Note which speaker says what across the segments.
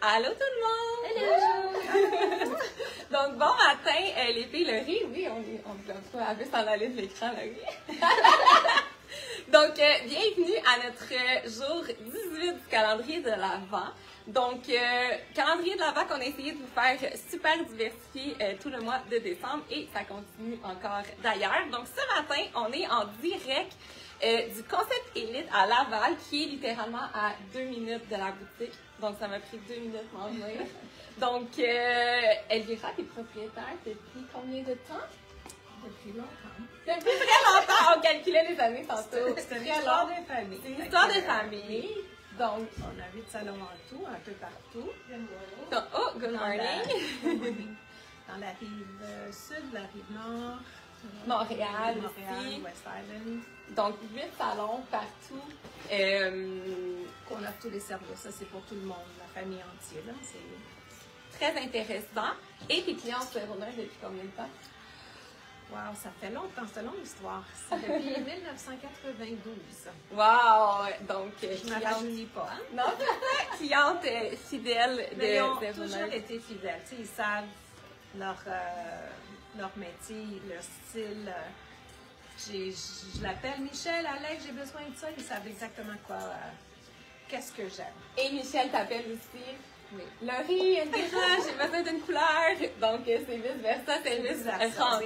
Speaker 1: Allô tout le monde!
Speaker 2: Hello!
Speaker 1: Donc, bon matin, les filles, le riz, oui, on veut s'en aller de l'écran, le riz. Donc, bienvenue à notre jour 18 du calendrier de l'Avent. Donc, calendrier de l'Avent qu'on a essayé de vous faire super diversifié tout le mois de décembre et ça continue encore d'ailleurs. Donc, ce matin, on est en direct du Concept Élite à Laval, qui est littéralement à 2 minutes de la boutique. Donc, ça m'a pris 2 minutes m'en venir. Donc, Elvira, t'es propriétaire depuis combien de temps?
Speaker 2: Depuis longtemps.
Speaker 1: Depuis très longtemps! On calculait les années tantôt.
Speaker 2: C'est une histoire de famille.
Speaker 1: C'est une histoire de famille. Donc,
Speaker 2: on a 8 salons en tout, un peu partout.
Speaker 1: Donc, oh, good morning!
Speaker 2: Dans la rive sud, la rive nord.
Speaker 1: Montréal aussi.
Speaker 2: West Island.
Speaker 1: Donc, 8 salons partout.
Speaker 2: On a tous les services. Ça, c'est pour tout le monde, la famille entière. C'est
Speaker 1: très intéressant. Et tes clients se rejoignent depuis combien de temps?
Speaker 2: Wow, ça fait longtemps, c'est une longue histoire. C'est depuis 1992.
Speaker 1: Wow! Donc,
Speaker 2: je ne me rajeunis pas. Hein?
Speaker 1: Non, cliente fidèle de
Speaker 2: Ils ont toujours été fidèles. Tu sais, ils savent leur métier, leur style. Je l'appelle Michel, Alex, j'ai besoin de ça. Ils savent exactement quoi, qu'est-ce que j'aime.
Speaker 1: Et Michel t'appelle aussi.
Speaker 2: Oui.
Speaker 1: Laurie, Elvira, j'ai besoin d'une couleur. Donc, c'est vice-versa, c'est vice-versa.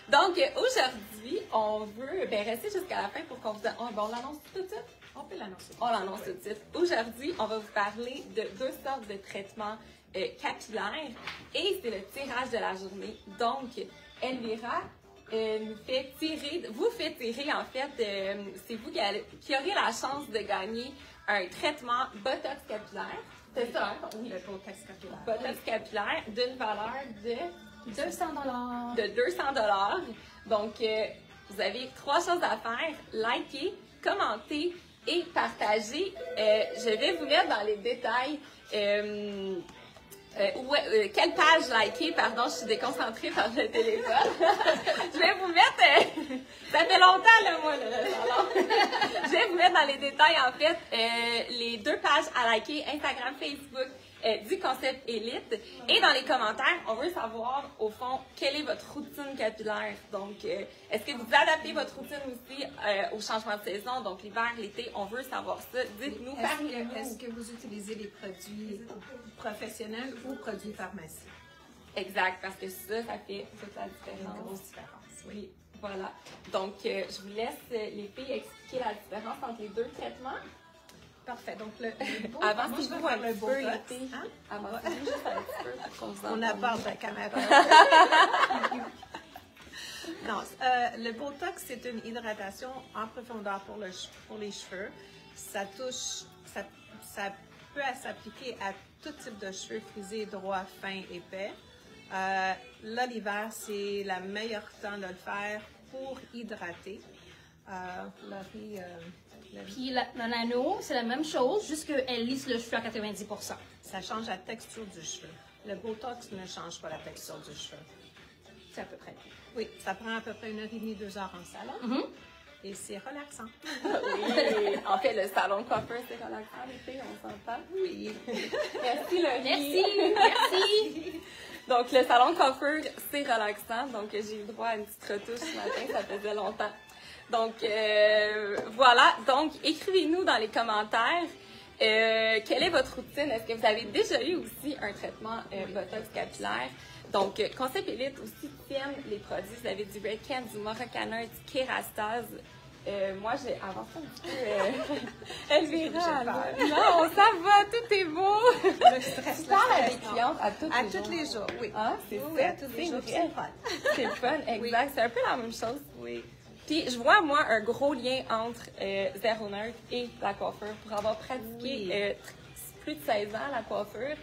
Speaker 1: Donc, aujourd'hui, on veut rester jusqu'à la fin pour qu'on vous... on l'annonce tout de suite?
Speaker 2: On peut l'annoncer.
Speaker 1: On l'annonce tout de suite. Aujourd'hui, on va vous parler de 2 sortes de traitements capillaires et c'est le tirage de la journée. Donc, Elvira vous fait tirer, en fait, c'est vous qui aurez la chance de gagner un traitement Botox capillaire. C'est ça, hein? Oui.
Speaker 2: Le Botox capillaire.
Speaker 1: Botox capillaire d'une valeur de
Speaker 2: 200 $.
Speaker 1: De 200 $. Donc, vous avez 3 choses à faire. Likez, commentez et partagez. Je vais vous mettre dans les détails quelle page liker, pardon, je suis déconcentrée par le téléphone. Je vais vous mettre, ça fait longtemps là, moi, le salon. Je vais vous mettre dans les détails, en fait, les 2 pages à liker, Instagram, Facebook, du Concept Élite. Et dans les commentaires, on veut savoir, au fond, quelle est votre routine capillaire. Donc, est-ce que vous adaptez votre routine aussi au changement de saison, donc l'hiver, l'été, on veut savoir ça. Dites-nous, parlez-nous.
Speaker 2: Est-ce que vous utilisez des produits professionnels ou produits pharmacie?
Speaker 1: Exact, parce que ça fait toute la différence.
Speaker 2: Une grosse différence, oui.
Speaker 1: Voilà. Donc, je vous laisse les filles expliquer la différence entre les 2 traitements.
Speaker 2: Parfait. Donc, le beau,
Speaker 1: avant,
Speaker 2: moi,
Speaker 1: si
Speaker 2: je
Speaker 1: vous
Speaker 2: veux
Speaker 1: voir
Speaker 2: faire le beau
Speaker 1: l'été.
Speaker 2: hein?
Speaker 1: Avant, juste un petit peu pour qu'on vous
Speaker 2: on aborde la caméra. Non, le Botox, c'est une hydratation en profondeur pour les cheveux. Ça peut s'appliquer à tout type de cheveux, frisés, droits, fins, épais. Là, l'hiver, c'est le meilleur temps de le faire pour hydrater. Laurie,
Speaker 3: puis la nano, c'est la même chose, juste qu'elle lisse le cheveu à 90%.
Speaker 2: Ça change la texture du cheveu. Le Botox ne change pas la texture du cheveu.
Speaker 3: C'est à peu près tout.
Speaker 2: Oui, ça prend à peu près 1h30, 2 heures en salon. Et c'est relaxant.
Speaker 1: Oui, en fait, le salon de coiffeur, c'est relaxant, les filles, on s'entend.
Speaker 2: Oui.
Speaker 1: Merci, Laurie.
Speaker 3: Merci.
Speaker 1: Donc, le salon de coiffeur, c'est relaxant. Donc, j'ai eu droit à une petite retouche ce matin, ça faisait longtemps. Donc, voilà. Donc, écrivez-nous dans les commentaires quelle est votre routine. Est-ce que vous avez déjà eu aussi un traitement Botox capillaire? Donc, Concept Élite aussi tiennent les produits. Vous avez du Redken, du Morocana, du Kerastase. Moi, j'ai avancé un petit peu. Elvira, non, ça va, tout est beau.
Speaker 2: Le stress,
Speaker 1: tu parles à des clientes à tous
Speaker 2: les jours. Oui.
Speaker 1: Ah, c'est
Speaker 2: oui, à tous les jours, c'est le fun.
Speaker 1: C'est le fun, exact.
Speaker 2: Oui.
Speaker 1: C'est un peu la même chose. Oui. Puis, je vois, moi, un gros lien entre Zéro Neutre et la coiffure. Pour avoir pratiqué plus de 16 ans la coiffure,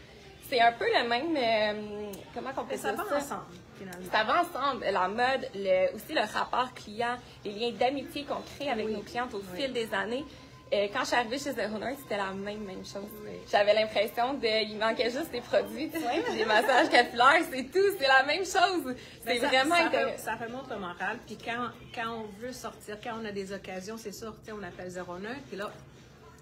Speaker 1: c'est un peu le même... comment on peut dire ça?
Speaker 2: Ça va ensemble, finalement.
Speaker 1: Ça va ensemble. La mode, aussi le rapport client, les liens d'amitié qu'on crée avec nos clientes au fil des années. Quand je suis arrivée chez Zéro Neutre, c'était la même chose.
Speaker 2: Oui.
Speaker 1: J'avais l'impression qu'il manquait juste des produits de soins et des massages capillaires, c'est tout, c'est la même chose. C'est vraiment intéressant.
Speaker 2: Ça remonte le moral. Puis quand on veut sortir, quand on a des occasions, c'est sûr, on appelle Zéro Neutre. Puis là,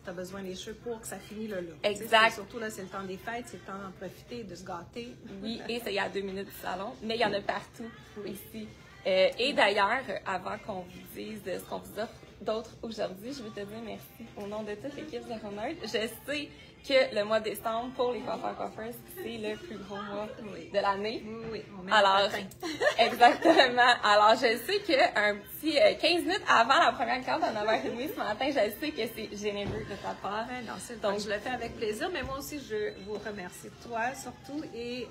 Speaker 2: tu as besoin des cheveux pour que ça finisse le look.
Speaker 1: Exact.
Speaker 2: Surtout là, c'est le temps des fêtes, c'est le temps d'en profiter, de se gâter.
Speaker 1: Oui, et c'est à 2 minutes du salon, mais il y en a partout ici. Et d'ailleurs, avant qu'on vous dise ce qu'on vous offre d'autre aujourd'hui, je veux te dire merci au nom de toute l'équipe de Ronald. Je sais que le mois de décembre, pour les coiffeurs-coiffeuses, c'est le plus gros mois de l'année.
Speaker 2: Oui,
Speaker 1: alors, exactement. Alors, je sais qu'un petit 15 minutes avant la première carte à 9h30 ce matin, je sais que c'est généreux de ta part.
Speaker 2: Non, donc, je le fais avec plaisir, mais moi aussi, je vous remercie, toi surtout, et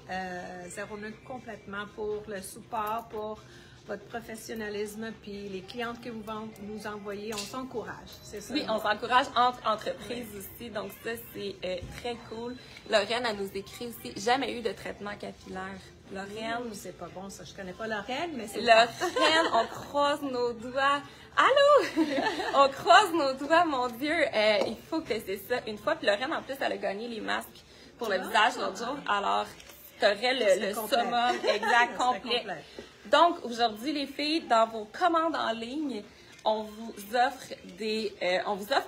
Speaker 2: Zéro Neutre complètement pour le support, pour votre professionnalisme, puis les clientes que vous nous envoyez, on s'encourage, c'est ça?
Speaker 1: Oui, on s'encourage entre entreprises aussi, donc ça, c'est très cool. Lorraine, elle nous écrit aussi, jamais eu de traitement capillaire. Lorraine...
Speaker 2: c'est pas bon, ça, je connais pas Lorraine, mais c'est...
Speaker 1: Lorraine, on croise nos doigts. Allô? On croise nos doigts, mon Dieu, il faut que c'est ça. Une fois, puis Lorraine, en plus, elle a gagné les masques pour le visage l'autre jour, alors tu aurais le summum exact, complet. Donc, aujourd'hui, les filles, dans vos commandes en ligne, on vous offre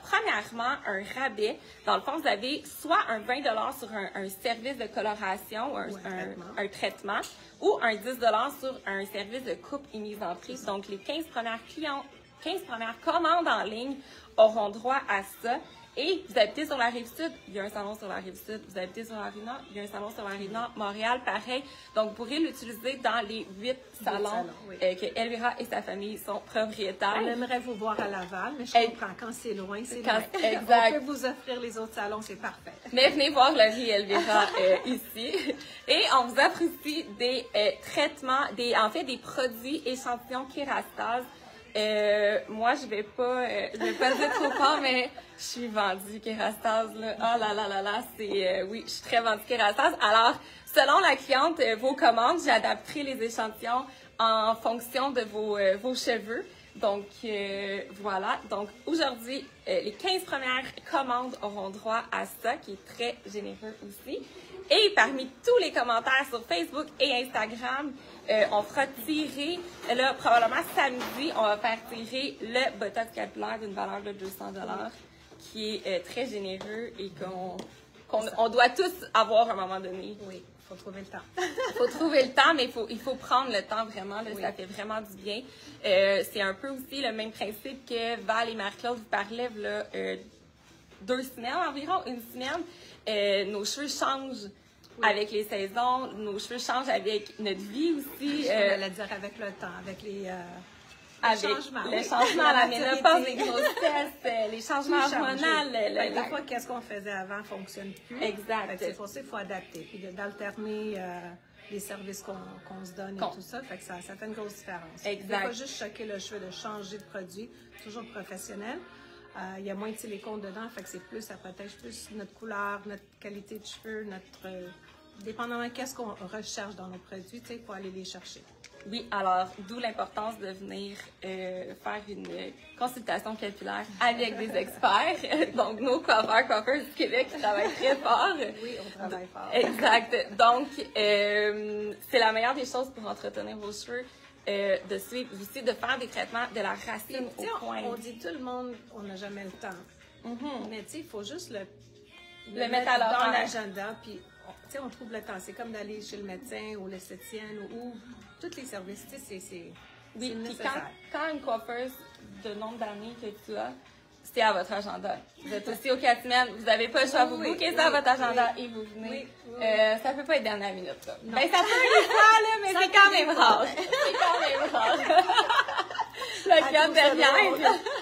Speaker 1: premièrement un rabais. Dans le fond, vous avez soit un 20 $ sur un service de coloration, un traitement, ou un 10 $ sur un service de coupe et mise en prise. Donc, les 15 premières commandes en ligne auront droit à ça. Et vous habitez sur la Rive-Sud, il y a un salon sur la Rive-Sud. Vous habitez sur la Rive-Nord, il y a un salon sur la Rive-Nord. Montréal, pareil. Donc, vous pourrez l'utiliser dans les 8 salons que Elvira et sa famille sont propriétaires.
Speaker 2: On aimerait vous voir à Laval, mais je comprends, quand c'est loin, c'est loin.
Speaker 1: Exact.
Speaker 2: On peut vous offrir les autres salons, c'est parfait.
Speaker 1: Mais venez voir Laurie et Elvira ici. Et on vous offre aussi des traitements, des produits échantillons Kérastase. Moi, je vais pas dire trop fort, mais je suis vendue Kérastase, là. Oh là là là là, oui, je suis très vendue Kérastase. Alors, selon la cliente, vos commandes, j'adapterai les échantillons en fonction de vos cheveux. Donc, voilà. Donc, aujourd'hui, les 15 premières commandes auront droit à ça, qui est très généreux aussi. Et parmi tous les commentaires sur Facebook et Instagram, on fera tirer, là, probablement samedi, on va faire tirer le botox capillaire d'une valeur de 200 $, qui est très généreux et qu'on doit tous avoir à un moment donné.
Speaker 2: Oui, il faut trouver le temps.
Speaker 1: Il faut trouver le temps, mais il faut prendre le temps vraiment, là, ça fait vraiment du bien. C'est un peu aussi le même principe que Val et Marc-Claude vous parlaient, là, 2 semaines environ, 1 semaine. Nos cheveux changent avec les saisons, nos cheveux changent avec notre vie aussi.
Speaker 2: Je voulais dire avec le temps, avec les changements.
Speaker 1: Les changements, la ménopause, les grossesses, les changements hormonaux.
Speaker 2: Des fois, qu'est-ce qu'on faisait avant ne fonctionne plus.
Speaker 1: Exact.
Speaker 2: C'est pour ça qu'il faut adapter, puis d'alterner les services qu'on se donne et tout ça. Fait que ça fait une grosse différence.
Speaker 1: Exact.
Speaker 2: Il ne faut pas juste choquer le cheveu, de changer de produit, toujours professionnel. Il y a moins de silicone dedans, fait que c'est plus, ça protège plus notre couleur, notre qualité de cheveux, dépendamment de qu'est-ce qu'on recherche dans nos produits, tu sais, il faut aller les chercher.
Speaker 1: Oui, alors, d'où l'importance de venir faire une consultation capillaire avec des experts. Donc, nos coiffeurs du Québec qui travaillent très fort.
Speaker 2: Oui, on travaille fort.
Speaker 1: Exact. Donc, c'est la meilleure des choses pour entretenir vos cheveux. De suivre aussi, de faire des traitements de la racine au point.
Speaker 2: On dit tout le monde, on n'a jamais le temps. Mais tu sais, il faut juste le
Speaker 1: mettre à l'horaire
Speaker 2: dans l'agenda, puis tu sais, on trouve le temps. C'est comme d'aller chez le médecin ou l'esthéticienne ou tous les services, tu sais, c'est
Speaker 1: oui,
Speaker 2: nécessaire.
Speaker 1: Quand une coiffeuse de nombre d'années que tu as, c'est à votre agenda. Vous êtes aussi au 4 semaines, vous n'avez pas le choix, vous bouquez ça à votre agenda et vous venez. Ça peut pas être dernière minute, là. Ben, ça peut des fois, là, mais c'est quand même rare. C'est quand même rare. La cliente derrière,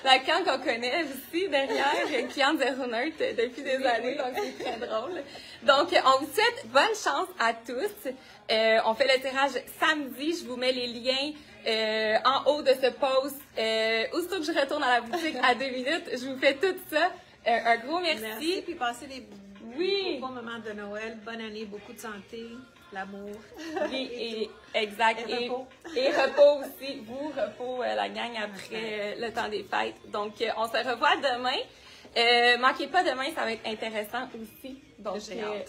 Speaker 1: la cliente qu'on connaît aussi derrière, cliente Zéro Neutre depuis des années, donc c'est très drôle. Donc, on vous souhaite bonne chance à tous. On fait le tirage samedi, je vous mets les liens en haut de ce post. Aussitôt que je retourne à la boutique à 2 minutes, je vous fais tout ça. Un gros merci.
Speaker 2: Merci, puis passez des bons moments de Noël. Bonne année, beaucoup de santé, l'amour.
Speaker 1: Oui, exact.
Speaker 2: Et repos.
Speaker 1: Et repos aussi. Repos, la gang après le temps des fêtes. Donc, on se revoit demain. Manquez pas demain, ça va être intéressant aussi. Donc, j'ai hâte.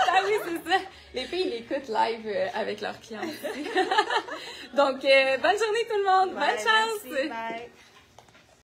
Speaker 1: Ah oui, c'est ça. Les filles l'écoutent live avec leurs clients aussi. Donc, bonne journée tout le monde.
Speaker 2: Bye,
Speaker 1: bonne chance.
Speaker 2: Merci, bye.